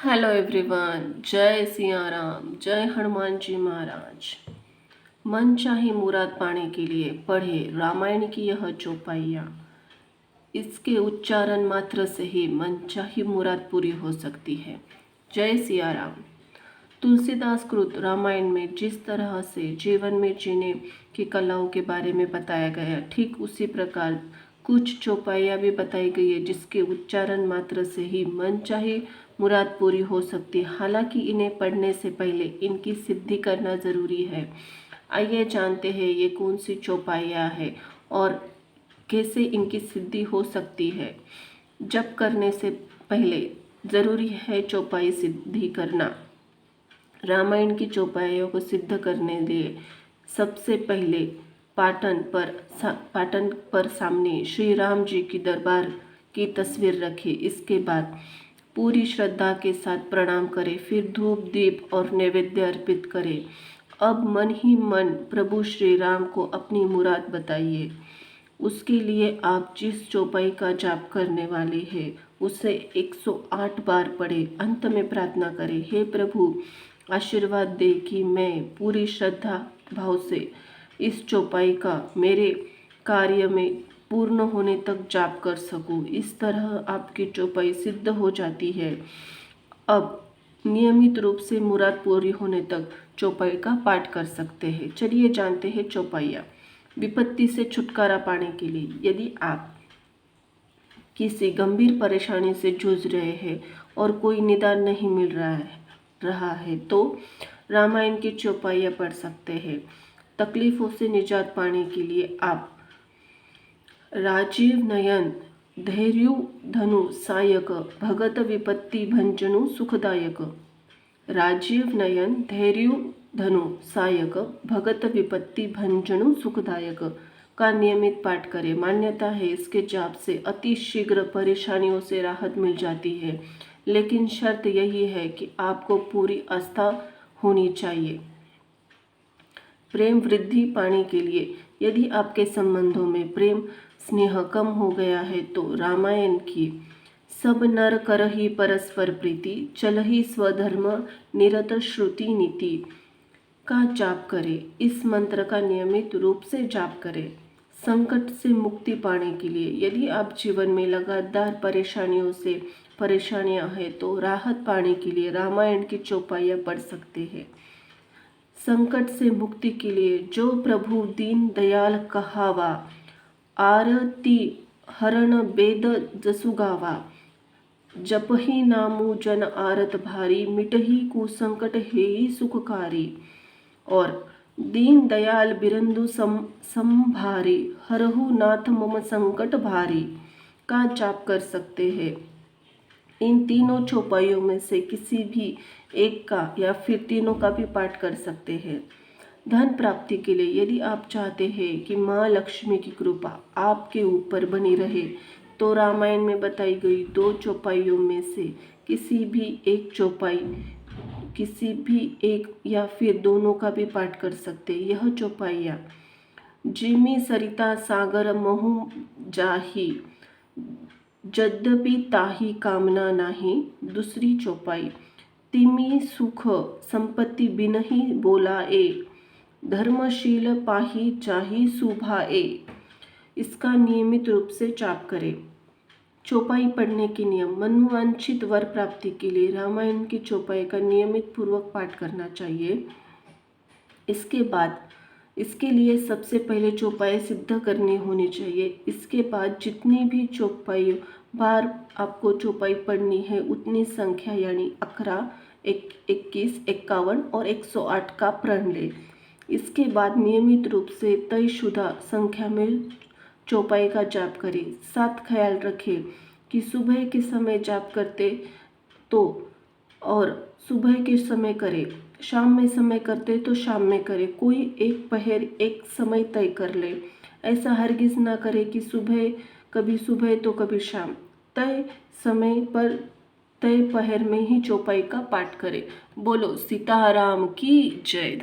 Hello everyone, जय सिया राम, जय हनुमान जी महाराज। मन चाहे मुराद पाने के लिए पढ़े रामायण की यह चौपाइयाँ। इसके उच्चारण मात्र से ही मन चाहे मुराद पूरी हो सकती है। जय सिया राम। तुलसीदास कृत रामायण में जिस तरह से जीवन में जीने की कलाओं के बारे में बताया गया, ठीक उसी प्रकार कुछ चौपाइयाँ भी बताई गई है जिसके उच्चारण मात्र से ही मन चाहे मुराद पूरी हो सकती है। हालांकि इन्हें पढ़ने से पहले इनकी सिद्धि करना ज़रूरी है। आइए जानते हैं ये कौन सी चौपाइयाँ है और कैसे इनकी सिद्धि हो सकती है। जप करने से पहले ज़रूरी है चौपाई सिद्धि करना। रामायण की चौपाइयों को सिद्ध करने लिए सबसे पहले पाटन पर सामने श्री राम जी की दरबार की तस्वीर रखें। इसके बाद पूरी श्रद्धा के साथ प्रणाम करें, फिर धूप दीप और नैवेद्य अर्पित करें। अब मन ही मन प्रभु श्री राम को अपनी मुराद बताइए। उसके लिए आप जिस चौपाई का जाप करने वाले हैं उसे 108 बार पढ़े। अंत में प्रार्थना करें, हे प्रभु आशीर्वाद दे कि मैं पूरी श्रद्धा भाव से इस चौपाई का मेरे कार्य में पूर्ण होने तक जाप कर सकूं। इस तरह आपकी चौपाई सिद्ध हो जाती है। अब नियमित रूप से मुराद पूरी होने तक चौपाई का पाठ कर सकते हैं। चलिए जानते हैं चौपाइयाँ। विपत्ति से छुटकारा पाने के लिए यदि आप किसी गंभीर परेशानी से जूझ रहे हैं और कोई निदान नहीं मिल रहा है तो रामायण की चौपाइयाँ पढ़ सकते हैं। तकलीफों से निजात पाने के लिए आप राजीव नयन धैर्यु धनु सायक भगत विपत्ति भंजनु सुखदायक। राजीव नयन धैर्यु धनु सायक भगत विपत्ति भंजनु सुखदायक का नियमित पाठ करें। मान्यता है इसके जाप से अति शीघ्र परेशानियों से राहत मिल जाती है, लेकिन शर्त यही है कि आपको पूरी आस्था होनी चाहिए। प्रेम वृद्धि पाने के लिए यदि आपके संबंधों में प्रेम स्नेह कम हो गया है तो रामायण की सब नर करहि परस्पर प्रीति चलहि स्वधर्म निरत श्रुति नीति का जाप करें। इस मंत्र का नियमित रूप से जाप करें। संकट से मुक्ति पाने के लिए यदि आप जीवन में लगातार परेशानियां हैं तो राहत पाने के लिए रामायण की चौपाइयाँ पढ़ सकते हैं। संकट से मुक्ति के लिए जो प्रभु दीन दयाल कहावा आरती हरण वेद जसु गावा जपहि नामु जन आरत भारी मिटहि कुसंकट हेई सुखकारी। और दीन दयाल बिरंदु संभारी हरहु नाथ मम संकट भारी का जाप कर सकते हैं। इन तीनों चौपाइयों में से किसी भी एक का या फिर तीनों का भी पाठ कर सकते हैं। धन प्राप्ति के लिए यदि आप चाहते हैं कि माँ लक्ष्मी की कृपा आपके ऊपर बनी रहे तो रामायण में बताई गई 2 चौपाइयों में से किसी भी एक या फिर दोनों का भी पाठ कर सकते हैं। यह चौपाइयाँ जिमी सरिता सागर महु जाही यद्यपि ताही कामना नाही। दूसरी चौपाई तिमी सुख संपत्ति बिनहि बोला ए धर्मशील पाही चाही सुभा ए। इसका नियमित रूप से जाप करें। चौपाई पढ़ने के नियम। मनोवांछित वर प्राप्ति के लिए रामायण की चौपाई का नियमित पूर्वक पाठ करना चाहिए। इसके लिए सबसे पहले चौपाई सिद्ध करनी होनी चाहिए। इसके बाद जितनी भी चौपाई बार आपको चौपाई पढ़नी है उतनी संख्या यानी 11, 21, 51 और 108 का प्रण लें। इसके बाद नियमित रूप से तयशुदा संख्या में चौपाई का जाप करें। साथ ख्याल रखें कि सुबह के समय जाप करते तो और सुबह के समय करें, शाम में समय करते तो शाम में करें। कोई एक पहर एक समय तय कर ले। ऐसा हरगिज ना करें कि कभी सुबह तो कभी शाम। तय समय पर तय पहर में ही चौपाई का पाठ करें। बोलो सीताराम की जय।